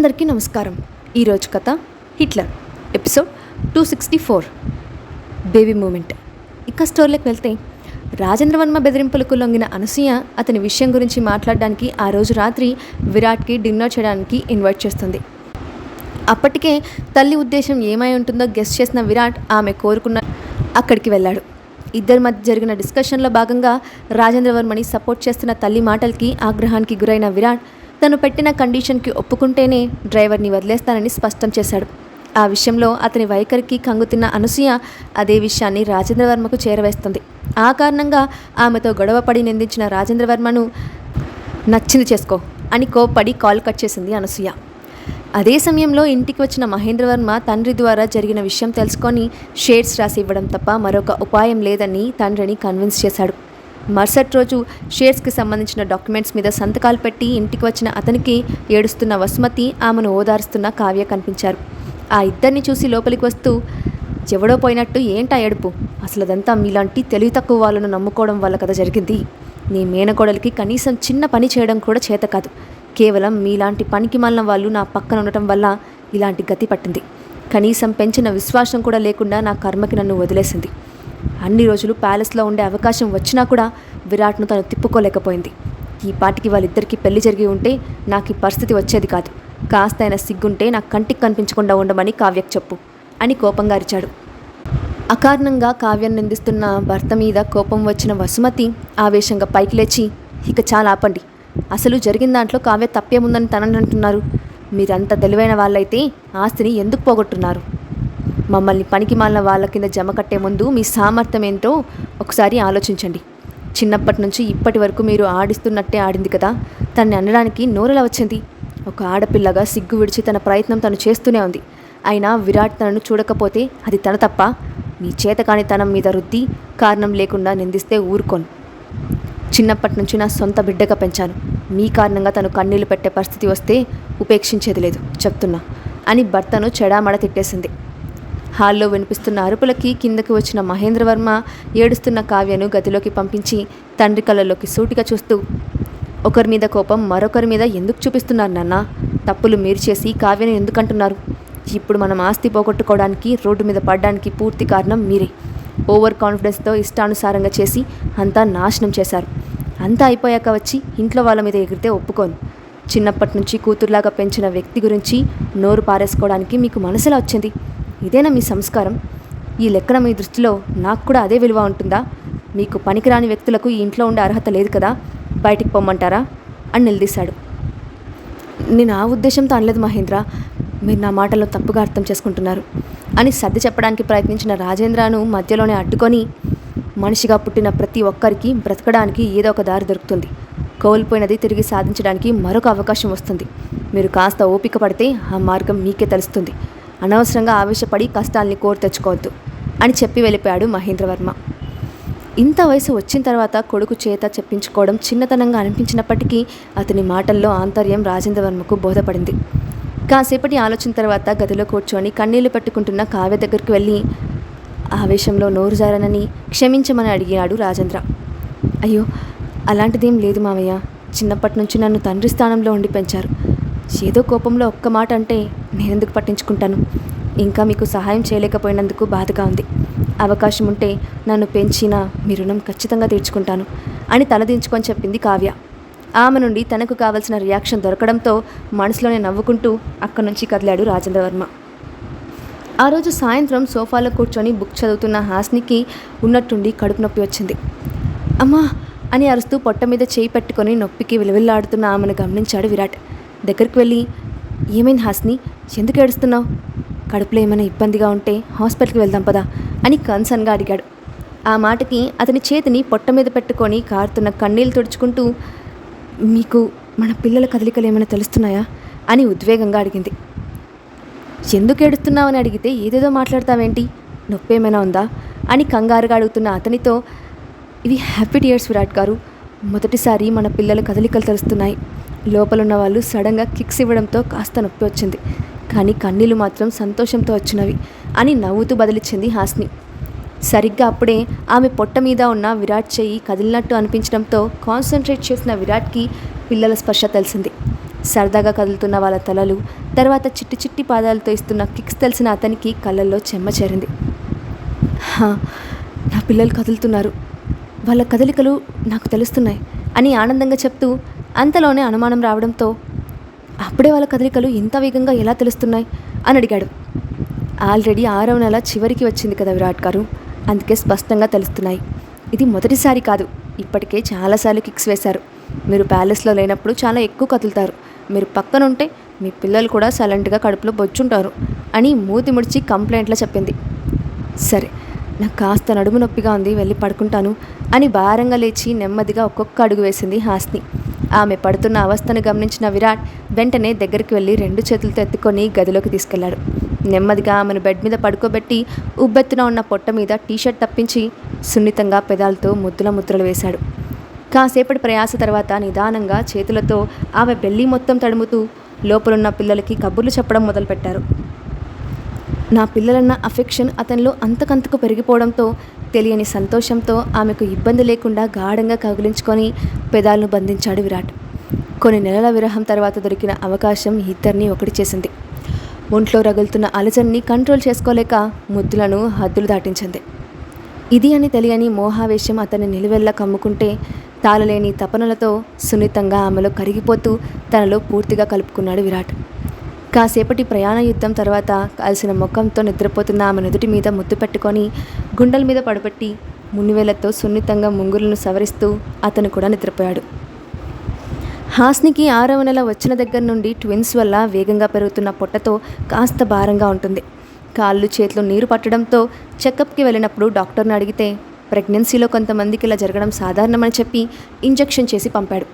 అందరికీ నమస్కారం. ఈరోజు కథ హిట్లర్ ఎపిసోడ్ 264 బేబీ మూమెంట్. ఇక స్టోరీలోకి వెళ్తే రాజేంద్రవర్మ బెదిరింపులకు లొంగిన అనసూయ అతని విషయం గురించి మాట్లాడడానికి ఆ రోజు రాత్రి విరాట్కి డిన్నర్ చేయడానికి ఇన్వైట్ చేస్తుంది. అప్పటికే తల్లి ఉద్దేశం ఏమై ఉంటుందో గెస్ చేసిన విరాట్ ఆమె కోరుకున్న అక్కడికి వెళ్ళాడు. ఇద్దరి మధ్య జరిగిన డిస్కషన్లో భాగంగా రాజేంద్రవర్మని సపోర్ట్ చేస్తున్న తల్లి మాటలకి ఆగ్రహానికి గురైన విరాట్ తను పెట్టిన కండిషన్కి ఒప్పుకుంటేనే డ్రైవర్ని వదిలేస్తానని స్పష్టం చేశాడు. ఆ విషయంలో అతని వైఖరికి కంగుతిన్న అనసూయ అదే విషయాన్ని రాజేంద్రవర్మకు చేరవేస్తుంది. ఆ కారణంగా ఆమెతో గొడవపడి నిందించిన రాజేంద్రవర్మను నచ్చింది చేసుకో అని కోప్పడి కాల్ కట్ చేసింది అనసూయ. అదే సమయంలో ఇంటికి వచ్చిన మహేంద్రవర్మ తండ్రి ద్వారా జరిగిన విషయం తెలుసుకొని షేర్స్ రాసి ఇవ్వడం తప్ప మరొక ఉపాయం లేదని తండ్రిని కన్విన్స్ చేశాడు. మరుసటి రోజు షేర్స్కి సంబంధించిన డాక్యుమెంట్స్ మీద సంతకాలు పెట్టి ఇంటికి వచ్చిన అతనికి ఏడుస్తున్న వసుమతి, ఆమెను ఓదారుస్తున్న కావ్య కనిపించారు. ఆ ఇద్దరిని చూసి లోపలికి వస్తూ, ఎవడో పోయినట్టు ఏంటా ఏడుపు? అసలు అదంతా మీలాంటి తెలివి తక్కువ వాళ్ళను నమ్ముకోవడం వల్ల కదా జరిగింది. నీ మేనకోడలికి కనీసం చిన్న పని చేయడం కూడా చేత కాదు. కేవలం మీలాంటి పనికి మాలిన వాళ్ళు నా పక్కన ఉండటం వల్ల ఇలాంటి గతి పట్టింది. కనీసం పెంచిన విశ్వాసం కూడా లేకుండా నా కర్మకి నన్ను వదిలేసింది. అన్ని రోజులు ప్యాలెస్లో ఉండే అవకాశం వచ్చినా కూడా విరాట్ను తను తిప్పుకోలేకపోయింది. ఈ పాటికి వాళ్ళిద్దరికీ పెళ్లి జరిగి ఉంటే నాకు ఈ పరిస్థితి వచ్చేది కాదు. కాస్తైనా సిగ్గుంటే నా కంటికి కనిపించకుండా ఉండమని కావ్యకు చెప్పు అని కోపంగా అరిచాడు. అకారణంగా కావ్యం నిందిస్తున్న భర్త మీద కోపం వచ్చిన వసుమతి ఆవేశంగా పైకి లేచి, ఇక చాలా ఆపండి. అసలు జరిగిన దాంట్లో కావ్య తప్పేముందని తనని అంటున్నారు. మీరంత తెలివైన వాళ్ళైతే ఆస్తిని ఎందుకు పోగొట్టున్నారు? మమ్మల్ని పనికి మాలిన వాళ్ళ కింద జమ కట్టే ముందు మీ సామర్థ్యం ఏంటో ఒకసారి ఆలోచించండి. చిన్నప్పటి నుంచి ఇప్పటి వరకు మీరు ఆడిస్తున్నట్టే ఆడింది కదా. తనని అనడానికి నోరెలా వచ్చింది? ఒక ఆడపిల్లగా సిగ్గు విడిచి తన ప్రయత్నం తను చేస్తూనే ఉంది. అయినా విరాట్ తనను చూడకపోతే అది తన తప్ప. మీ చేతకాని తనం మీద రుద్ది కారణం లేకుండా నిందిస్తే ఊరుకోను. చిన్నప్పటి నుంచి నా సొంత బిడ్డగా పెంచాను. మీ కారణంగా తను కన్నీళ్లు పెట్టే పరిస్థితి వస్తే ఉపేక్షించేది లేదు చెప్తున్నా అని భర్తను చెడామడ తిట్టేసింది. హాల్లో వినిపిస్తున్న అరుపులకి కిందకి వచ్చిన మహేంద్రవర్మ ఏడుస్తున్న కావ్యను గదిలోకి పంపించి తండ్రి కళ్ళలోకి సూటిగా చూస్తూ, ఒకరి మీద కోపం మరొకరి మీద ఎందుకు చూపిస్తున్నారు నాన్న? తప్పులు మీరు చేసి కావ్యను ఎందుకంటున్నారు? ఇప్పుడు మనం ఆస్తి పోగొట్టుకోవడానికి రోడ్డు మీద పడడానికి పూర్తి కారణం మీరే. ఓవర్ కాన్ఫిడెన్స్తో ఇష్టానుసారంగా చేసి అంతా నాశనం చేశారు. అంతా అయిపోయాక వచ్చి ఇంట్లో వాళ్ళ మీద ఎగిరితే ఒప్పుకోను. చిన్నప్పటి నుంచి కూతురులాగా పెంచిన వ్యక్తి గురించి నోరు పారేసుకోవడానికి మీకు మనసులా వచ్చింది. ఇదేనా మీ సంస్కారం? ఈ లెక్కన మీ దృష్టిలో నాకు కూడా అదే విలువ ఉంటుందా? మీకు పనికిరాని వ్యక్తులకు ఈ ఇంట్లో ఉండే అర్హత లేదు కదా, బయటికి పొమ్మంటారా అని నిలదీశాడు. నేను ఆ ఉద్దేశంతో అనలేదు మహేంద్ర, మీరు నా మాటల్లో తప్పుగా అర్థం చేసుకుంటున్నారు అని సర్ది చెప్పడానికి ప్రయత్నించిన రాజేంద్రను మధ్యలోనే అడ్డుకొని, మనిషిగా పుట్టిన ప్రతి ఒక్కరికి బ్రతకడానికి ఏదో ఒక దారి దొరుకుతుంది. కోల్పోయినది తిరిగి సాధించడానికి మరొక అవకాశం వస్తుంది. మీరు కాస్త ఓపిక పడితే ఆ మార్గం మీకే తెలుస్తుంది. అనవసరంగా ఆవేశపడి కష్టాల్ని కోరి తెచ్చుకోవద్దు అని చెప్పి వెళ్ళిపోయాడు మహేంద్రవర్మ. ఇంత వయసు వచ్చిన తర్వాత కొడుకు చేత చెప్పించుకోవడం చిన్నతనంగా అనిపించినప్పటికీ అతని మాటల్లో ఆంతర్యం రాజేంద్రవర్మకు బోధపడింది. కాసేపటి ఆలోచన తర్వాత గదిలో కూర్చొని కన్నీళ్లు పెట్టుకుంటున్న కావ్య దగ్గరికి వెళ్ళి ఆవేశంలో నోరు జారనని క్షమించమని అడిగాడు రాజేంద్ర. అయ్యో, అలాంటిదేం లేదు మావయ్య. చిన్నప్పటి నుంచి నన్ను తండ్రి స్థానంలో ఉండి పెంచారు. ఏదో కోపంలో ఒక్క మాట అంటే నేనెందుకు పట్టించుకుంటాను? ఇంకా మీకు సహాయం చేయలేకపోయినందుకు బాధగా ఉంది. అవకాశం ఉంటే నన్ను పెంచిన మీ రుణం ఖచ్చితంగా తీర్చుకుంటాను అని తలదించుకొని చెప్పింది కావ్య. ఆమె నుండి తనకు కావలసిన రియాక్షన్ దొరకడంతో మనసులోనే నవ్వుకుంటూ అక్కడి నుంచి కదిలాడు రాజేంద్రవర్మ. ఆ రోజు సాయంత్రం సోఫాలో కూర్చొని బుక్ చదువుతున్న హాస్నికి ఉన్నట్టుండి కడుపు నొప్పి వచ్చింది. అమ్మా అని అరుస్తూ పొట్ట మీద చేయి పెట్టుకొని నొప్పికి విలవిల్లాడుతున్న ఆమెను గమనించాడు విరాట్. దగ్గరికి వెళ్ళి, ఏమైంది హాస్ని, ఎందుకు ఏడుస్తున్నావు? కడుపులో ఏమైనా ఇబ్బందిగా ఉంటే హాస్పిటల్కి వెళ్దాం పదా అని కన్సర్న్గా అడిగాడు. ఆ మాటకి అతని చేతిని పొట్ట మీద పెట్టుకొని కారుతున్న కన్నీళ్ళు తుడుచుకుంటూ, మీకు మన పిల్లల కదలికలు ఏమైనా తెలుస్తున్నాయా అని ఉద్వేగంగా అడిగింది. ఎందుకు ఏడుస్తున్నావని అడిగితే ఏదేదో మాట్లాడతావేంటి? నొప్పి ఏమైనా ఉందా అని కంగారుగా అడుగుతున్న అతనితో, ఇవి హ్యాపీ టీయర్స్ విరాట్ గారు. మొదటిసారి మన పిల్లల కదలికలు తెలుస్తున్నాయి. లోపలున్న వాళ్ళు సడన్గా కిక్స్ ఇవ్వడంతో కాస్త నొప్పి వచ్చింది, కానీ కన్నీళ్ళు మాత్రం సంతోషంతో వచ్చినవి అని నవ్వుతూ బదిలిచ్చింది హాస్ని. సరిగ్గా అప్పుడే ఆమె పొట్ట మీద ఉన్న విరాట్ చెయ్యి కదిలినట్టు అనిపించడంతో కాన్సన్ట్రేట్ చేసిన విరాట్కి పిల్లల స్పర్శ తెలిసింది. సరదాగా కదులుతున్న వాళ్ళ తలలు, తర్వాత చిట్టి చిట్టి పాదాలతో ఇస్తున్న కిక్స్ తెలిసిన అతనికి కళ్ళల్లో చెమ్మ చేరింది. "హా, నా పిల్లలు కదులుతున్నారు, వాళ్ళ కదలికలు నాకు తెలుస్తున్నాయి" అని ఆనందంగా చెప్తూ అంతలోనే అనుమానం రావడంతో, "అప్పుడే వాళ్ళ కదలికలు ఇంత వేగంగా ఎలా తెలుస్తున్నాయి?" అని అడిగాడు. "ఆల్రెడీ 6వ నెల చివరికి వచ్చింది కదా విరాట్ గారు, అందుకే స్పష్టంగా తెలుస్తున్నాయి. ఇది మొదటిసారి కాదు, ఇప్పటికే చాలాసార్లు కిక్స్ వేశారు. మీరు ప్యాలెస్లో లేనప్పుడు చాలా ఎక్కువ కదులుతారు. మీరు పక్కనుంటే మీ పిల్లలు కూడా సైలెంట్గా కడుపులో బొచ్చుంటారు" అని మూతి ముడిచి కంప్లైంట్లా చెప్పింది. "సరే, నాకు కాస్త నడుము నొప్పిగా ఉంది, వెళ్ళి పడుకుంటాను" అని భారంగా లేచి నెమ్మదిగా ఒక్కొక్క అడుగు వేసింది హాస్ని. ఆమె పడుతున్న అవస్థను గమనించిన విరాట్ వెంటనే దగ్గరికి వెళ్ళి 2 చేతులతో ఎత్తుకొని గదిలోకి తీసుకెళ్లాడు. నెమ్మదిగా ఆమెను బెడ్ మీద పడుకోబెట్టి ఉబ్బెత్తున ఉన్న పొట్ట మీద టీషర్ట్ తప్పించి సున్నితంగా పెదాలతో ముద్దులు వేశాడు. కాసేపటి ప్రయాస తర్వాత నిదానంగా చేతులతో ఆమె బెల్లి మొత్తం తడుముతూ లోపలున్న పిల్లలకి కబుర్లు చెప్పడం మొదలుపెట్టారు. నా పిల్లలన్న అఫెక్షన్ అతనిలో అంతకంతకు పెరిగిపోవడంతో తెలియని సంతోషంతో ఆమెకు ఇబ్బంది లేకుండా గాఢంగా కౌగిలించుకొని పెదాలను బంధించాడు విరాట్. కొన్ని నెలల విరహం తర్వాత దొరికిన అవకాశం ఇద్దరినీ ఒకటి చేసింది. ఒంట్లో రగులుతున్న అలజడిని కంట్రోల్ చేసుకోలేక ముద్దులను హద్దులు దాటించింది. ఇది అని తెలియని మోహావేశం అతన్ని నిలువెల్లా కమ్ముకుంటే తాళలేని తపనలతో సున్నితంగా ఆమెలో కరిగిపోతూ తనలో పూర్తిగా కలుపుకున్నాడు విరాట్. కాసేపటి ప్రయాణ యుద్ధం తర్వాత కలిసిన ముఖంతో నిద్రపోతున్న ఆమె నుదుటి మీద ముద్దు పెట్టుకొని గుండెల మీద పడబెట్టి మునివేళ్లతో సున్నితంగా ముంగులను సవరిస్తూ అతను కూడా నిద్రపోయాడు. హాస్నికి 6వ నెల వచ్చిన దగ్గర నుండి ట్విన్స్ వల్ల వేగంగా పెరుగుతున్న పొట్టతో కాస్త భారంగా ఉంటుంది. కాళ్ళు చేతులు నీరు పట్టడంతో చెకప్కి వెళ్ళినప్పుడు డాక్టర్ని అడిగితే ప్రెగ్నెన్సీలో కొంతమందికి ఇలా జరగడం సాధారణమని చెప్పి ఇంజెక్షన్ చేసి పంపాడు.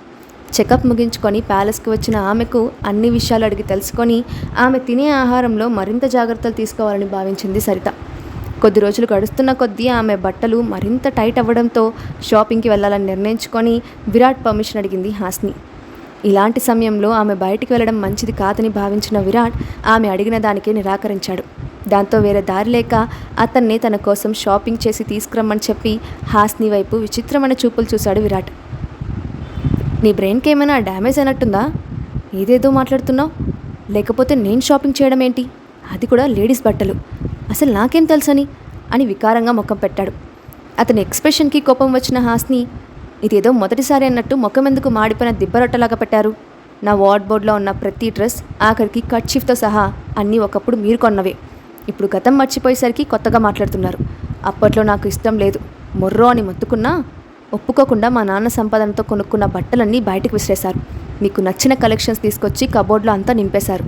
చెకప్ ముగించుకొని ప్యాలెస్కి వచ్చిన ఆమెకు అన్ని విషయాలు అడిగి తెలుసుకొని ఆమె తినే ఆహారంలో మరింత జాగ్రత్తలు తీసుకోవాలని భావించింది సరిత. కొద్ది రోజులు గడుస్తున్న కొద్దీ ఆమె బట్టలు మరింత టైట్ అవ్వడంతో షాపింగ్కి వెళ్ళాలని నిర్ణయించుకొని విరాట్ పర్మిషన్ అడిగింది హాస్ని. ఇలాంటి సమయంలో ఆమె బయటికి వెళ్ళడం మంచిది కాదని భావించిన విరాట్ ఆమె అడిగిన దానికే నిరాకరించాడు. దాంతో వేరే దారి లేక అతన్ని తన కోసం షాపింగ్ చేసి తీసుకురమ్మని చెప్పి హాస్ని వైపు విచిత్రమైన చూపులు చూశాడు విరాట్. "నీ బ్రెయిన్కి ఏమైనా డ్యామేజ్ అయినట్టుందా? ఏదేదో మాట్లాడుతున్నావు. లేకపోతే నేను షాపింగ్ చేయడం ఏంటి, అది కూడా లేడీస్ బట్టలు, అసలు నాకేం తెలుసని" అని వికారంగా ముఖం పెట్టాడు. అతని ఎక్స్ప్రెషన్కి కోపం వచ్చిన హాస్ని, "ఇదేదో మొదటిసారి అన్నట్టు ముఖం ఎందుకు మాడిపోయిన దిబ్బరొట్టలాగా పెట్టారు? నా వార్డ్బోర్డ్లో ఉన్న ప్రతి డ్రెస్ ఆఖరికి కర్చీఫ్తో సహా అన్నీ ఒకప్పుడు మీరు కొన్నవే. ఇప్పుడు గతం మర్చిపోయేసరికి కొత్తగా మాట్లాడుతున్నారు. అప్పట్లో నాకు ఇష్టం లేదు, మొర్రో అని మొత్తుకున్నా ఒప్పుకోకుండా మా నాన్న సంపాదనతో కొనుక్కున్న బట్టలన్నీ బయటకు విసిరేశారు. మీకు నచ్చిన కలెక్షన్స్ తీసుకొచ్చి కబోర్డ్లో అంతా నింపేశారు.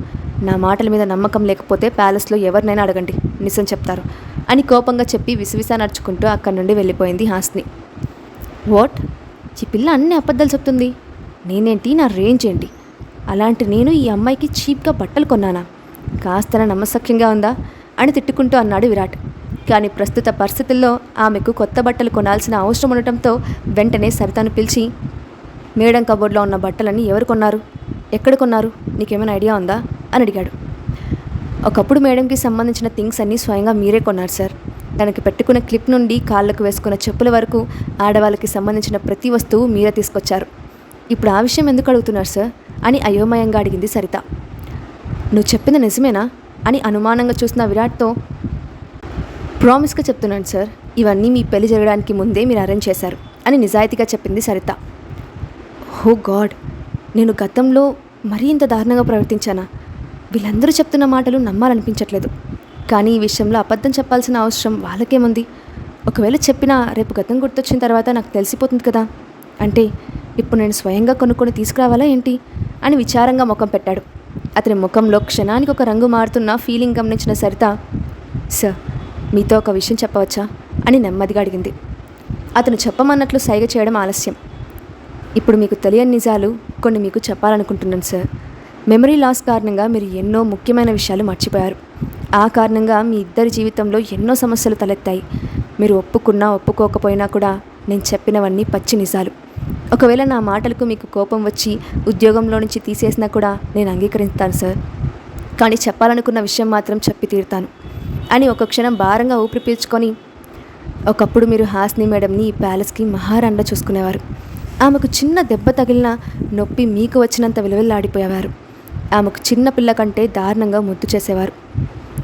నా మాటల మీద నమ్మకం లేకపోతే ప్యాలెస్లో ఎవరినైనా అడగండి, నిజం చెప్తారు" అని కోపంగా చెప్పి విసివిసా నడుచుకుంటూ అక్కడి నుండి వెళ్ళిపోయింది హాస్ని. "వాట్, ఈ పిల్ల అన్ని అబద్ధాలు చెప్తుంది. నేనేంటి, నా రేంజ్ ఏంటి? అలాంటి నేను ఈ అమ్మాయికి చీప్గా బట్టలు కొన్నానా? కాస్త నమ్మసఖ్యంగా ఉందా" అని తిట్టుకుంటూ అన్నాడు విరాట్. కానీ ప్రస్తుత పరిస్థితుల్లో ఆమెకు కొత్త బట్టలు కొనాల్సిన అవసరం ఉండటంతో వెంటనే సరితను పిలిచి, "మేడం కబోర్డ్లో ఉన్న బట్టలన్నీ ఎవరు కొన్నారు? ఎక్కడ కొన్నారు? నీకేమైనా ఐడియా ఉందా?" అని అడిగాడు. "ఒకప్పుడు మేడంకి సంబంధించిన థింగ్స్ అన్నీ స్వయంగా మీరే కొన్నారు సార్. తనకి పెట్టుకున్న క్లిప్ నుండి కాళ్ళకు వేసుకున్న చెప్పుల వరకు ఆడవాళ్ళకి సంబంధించిన ప్రతి వస్తువు మీరే తీసుకొచ్చారు. ఇప్పుడు ఆ విషయం ఎందుకు అడుగుతున్నారు సార్?" అని అయోమయంగా అడిగింది సరిత. "నువ్వు చెప్పింది నిజమేనా?" అని అనుమానంగా చూసిన విరాట్తో, "ప్రామిస్గా చెప్తున్నాను సార్, ఇవన్నీ మీ పెళ్లి జరగడానికి ముందే మీరు అరేంజ్ చేశారు" అని నిజాయితీగా చెప్పింది సరిత. "ఓ గాడ్, నేను గతంలో మరీ ఇంత దారుణంగా ప్రవర్తించానా? వీళ్ళందరూ చెప్తున్న మాటలు నమ్మాలనిపించట్లేదు. కానీ ఈ విషయంలో అబద్ధం చెప్పాల్సిన అవసరం వాళ్ళకేముంది? ఒకవేళ చెప్పినా రేపు గతం గుర్తొచ్చిన తర్వాత నాకు తెలిసిపోతుంది కదా. అంటే ఇప్పుడు నేను స్వయంగా కొనుక్కొని తీసుకురావాలా ఏంటి?" అని విచారంగా ముఖం పెట్టాడు. అతని ముఖంలో క్షణానికి ఒక రంగు మారుతున్న ఫీలింగ్ గమనించిన సరిత, "సార్, మీతో ఒక విషయం చెప్పవచ్చా?" అని నెమ్మదిగా అడిగింది. అతను చెప్పమన్నట్లు సైగ చేయడం ఆలస్యం. "ఇప్పుడు మీకు తెలియని నిజాలు కొన్ని మీకు చెప్పాలనుకుంటున్నాను సార్. మెమరీ లాస్ కారణంగా మీరు ఎన్నో ముఖ్యమైన విషయాలు మర్చిపోయారు. ఆ కారణంగా మీ ఇద్దరి జీవితంలో ఎన్నో సమస్యలు తలెత్తాయి. మీరు ఒప్పుకున్నా ఒప్పుకోకపోయినా కూడా నేను చెప్పినవన్నీ పచ్చి నిజాలు. ఒకవేళ నా మాటలకు మీకు కోపం వచ్చి ఉద్యోగంలో నుంచి తీసేసినా కూడా నేను అంగీకరిస్తాను సార్. కానీ చెప్పాలనుకున్న విషయం మాత్రం చెప్పి తీరుతాను" అని ఒక క్షణం భారంగా ఊపిరి పీల్చుకొని, "ఒకప్పుడు మీరు హాస్ని మేడంని ఈ ప్యాలెస్కి మహారాణిలా చూసుకునేవారు. ఆమెకు చిన్న దెబ్బ తగిలినా నొప్పి మీకు వచ్చినంత విలువెల్లాడిపోయేవారు. ఆమెకు చిన్న పిల్ల కంటే దారుణంగా ముద్దు చేసేవారు.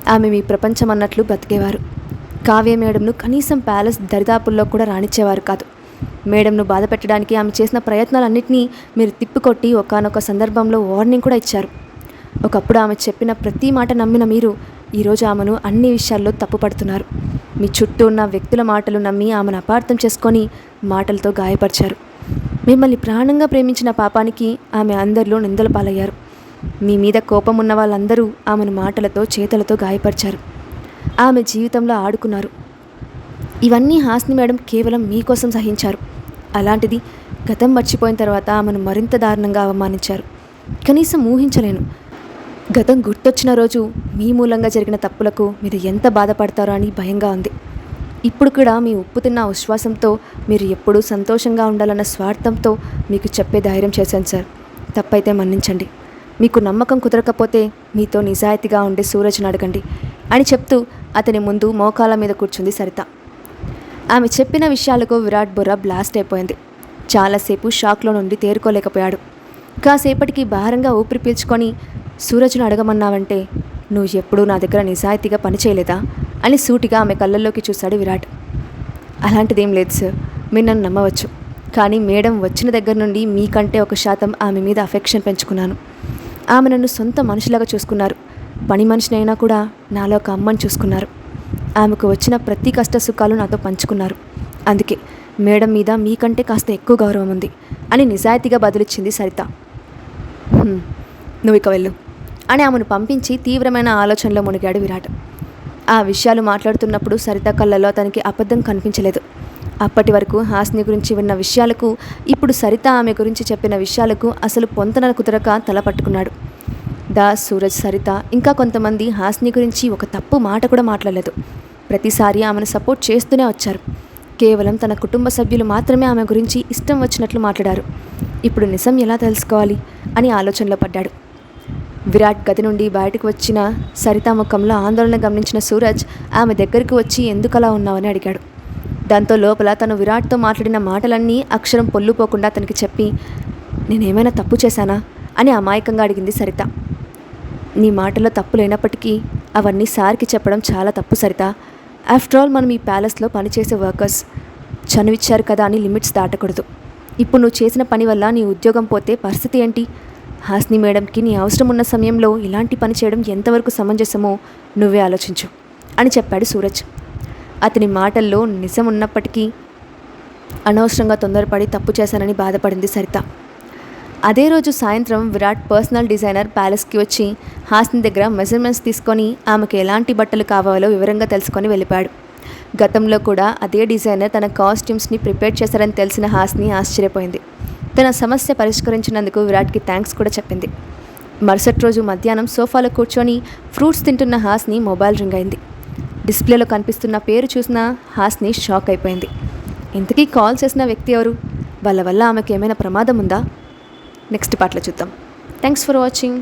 ఆమె మీ ప్రపంచం అన్నట్లు బ్రతికేవారు. కావ్య మేడంను కనీసం ప్యాలెస్ దరిదాపుల్లో కూడా రానిచ్చేవారు కాదు. మేడంను బాధ పెట్టడానికి ఆమె చేసిన ప్రయత్నాలన్నింటినీ మీరు తిప్పికొట్టి ఒకానొక సందర్భంలో వార్నింగ్ కూడా ఇచ్చారు. ఒకప్పుడు ఆమె చెప్పిన ప్రతి మాట నమ్మిన మీరు ఈరోజు ఆమెను అన్ని విషయాల్లో తప్పుపడుతున్నారు. మీ చుట్టూ ఉన్న వ్యక్తుల మాటలు నమ్మి ఆమెను అపార్థం చేసుకొని మాటలతో గాయపరిచారు. మిమ్మల్ని ప్రాణంగా ప్రేమించిన పాపానికి ఆమె అందరిలో నిందల పాలయ్యారు. మీ మీద కోపం ఉన్న వాళ్ళందరూ ఆమెను మాటలతో చేతలతో గాయపరిచారు. ఆమె జీవితంలో ఆడుకున్నారు. ఇవన్నీ హాస్ని మేడం కేవలం మీకోసం సహించారు. అలాంటిది గతం మర్చిపోయిన తర్వాత ఆమెను మరింత దారుణంగా అవమానించారు. కనీసం ఊహించలేను. గతం గుర్తొచ్చిన రోజు మీ మూలంగా జరిగిన తప్పులకు మీరు ఎంత బాధపడతారో అని భయంగా ఉంది. ఇప్పుడు కూడా మీ ఉప్పు తిన్న విశ్వాసంతో మీరు ఎప్పుడూ సంతోషంగా ఉండాలన్న స్వార్థంతో మీకు చెప్పే ధైర్యం చేశాను సార్. తప్పైతే మన్నించండి. మీకు నమ్మకం కుదరకపోతే మీతో నిజాయితీగా ఉండే సూరజ్ని అడగండి అని చెప్తూ అతని ముందు మోకాల మీద కూర్చుంది సరిత. ఆమె చెప్పిన విషయాలకు విరాట్ బుర్ర బ్లాస్ట్ అయిపోయింది. చాలాసేపు షాక్లో నుండి తేరుకోలేకపోయాడు. కాసేపటికి భారంగా ఊపిరి పీల్చుకొని, సూరజ్ను అడగమన్నావంటే నువ్వు ఎప్పుడూ నా దగ్గర నిజాయితీగా పనిచేయలేదా అని సూటిగా ఆమె కళ్ళల్లోకి చూశాడు విరాట్. అలాంటిదేం లేదు సార్, మీరు నన్ను నమ్మవచ్చు. కానీ మేడం వచ్చిన దగ్గర నుండి మీకంటే 1% ఆమె మీద అఫెక్షన్ పెంచుకున్నాను. ఆమె నన్ను సొంత మనిషిలాగా చూసుకున్నారు. పని మనిషినైనా కూడా నాలో ఒక అమ్మని చూసుకున్నారు. ఆమెకు వచ్చిన ప్రతి కష్ట సుఖాలు నాతో పంచుకున్నారు. అందుకే మేడం మీద మీకంటే కాస్త ఎక్కువ గౌరవం ఉంది అని నిజాయితీగా బదులిచ్చింది సరిత. నువ్వు ఇక వెళ్ళు అని ఆమెను పంపించి తీవ్రమైన ఆలోచనలో మునిగాడు విరాట్. ఆ విషయాలు మాట్లాడుతున్నప్పుడు సరిత కళ్ళలో అతనికి అబద్ధం కనిపించలేదు. అప్పటి వరకు హాస్ని గురించి విన్న విషయాలకు, ఇప్పుడు సరిత ఆమె గురించి చెప్పిన విషయాలకు అసలు పొంతన కుదరక తల పట్టుకున్నాడు. దాస్, సూరజ్, సరిత ఇంకా కొంతమంది హాస్ని గురించి ఒక తప్పు మాట కూడా మాట్లాడలేదు. ప్రతిసారి ఆమెను సపోర్ట్ చేస్తూనే వచ్చారు. కేవలం తన కుటుంబ సభ్యులు మాత్రమే ఆమె గురించి ఇష్టం వచ్చినట్లు మాట్లాడారు. ఇప్పుడు నిజం ఎలా తెలుసుకోవాలి అని ఆలోచనలో పడ్డాడు. విరాట్ గది నుండి బయటకు వచ్చిన సరిత ముఖంలో ఆందోళన గమనించిన సూరజ్ ఆమె దగ్గరికి వచ్చి ఎందుకలా ఉన్నావని అడిగాడు. దాంతో లోపల తను విరాట్తో మాట్లాడిన మాటలన్నీ అక్షరం పొల్లుపోకుండా అతనికి చెప్పి, నేనేమైనా తప్పు చేశానా అని అమాయకంగా అడిగింది సరిత. నీ మాటలో తప్పు లేనప్పటికీ అవన్నీ సార్కి చెప్పడం చాలా తప్పు సరిత. ఆఫ్టర్ ఆల్ మనం ఈ ప్యాలెస్లో పనిచేసే వర్కర్స్. చనువిచ్చారు కదా అని లిమిట్స్ దాటకూడదు. ఇప్పుడు నువ్వు చేసిన పని వల్ల నీ ఉద్యోగం పోతే పరిస్థితి ఏంటి? హాస్ని మేడంకి నీ అవసరం ఉన్న సమయంలో ఇలాంటి పని చేయడం ఎంతవరకు సమంజసమో నువ్వే ఆలోచించు అని చెప్పాడు సూరజ్. అతని మాటల్లో నిజం ఉన్నప్పటికీ అనవసరంగా తొందరపడి తప్పు చేశానని బాధపడింది సరిత. అదే రోజు సాయంత్రం విరాట్ పర్సనల్ డిజైనర్ ప్యాలెస్కి వచ్చి హాస్ని దగ్గర మెజర్మెంట్స్ తీసుకొని ఆమెకు ఎలాంటి బట్టలు కావాలో వివరంగా తెలుసుకొని వెళ్ళిపోయాడు. గతంలో కూడా అదే డిజైనర్ తన కాస్ట్యూమ్స్ని ప్రిపేర్ చేశారని తెలిసిన హాస్ని ఆశ్చర్యపోయింది. తన సమస్య పరిష్కరించినందుకు విరాట్కి థ్యాంక్స్ కూడా చెప్పింది. మరుసటి రోజు మధ్యాహ్నం సోఫాలో కూర్చొని ఫ్రూట్స్ తింటున్న హాస్ని మొబైల్ రింగ్ అయింది. డిస్ప్లేలో కనిపిస్తున్న పేరు చూసిన హాస్ని షాక్ అయిపోయింది. ఇంతకీ కాల్ చేసిన వ్యక్తి ఎవరు? వాళ్ళ వల్ల ఆమెకు ఏమైనా ప్రమాదం ఉందా? నెక్స్ట్ పార్ట్లో చూద్దాం. Thanks for watching.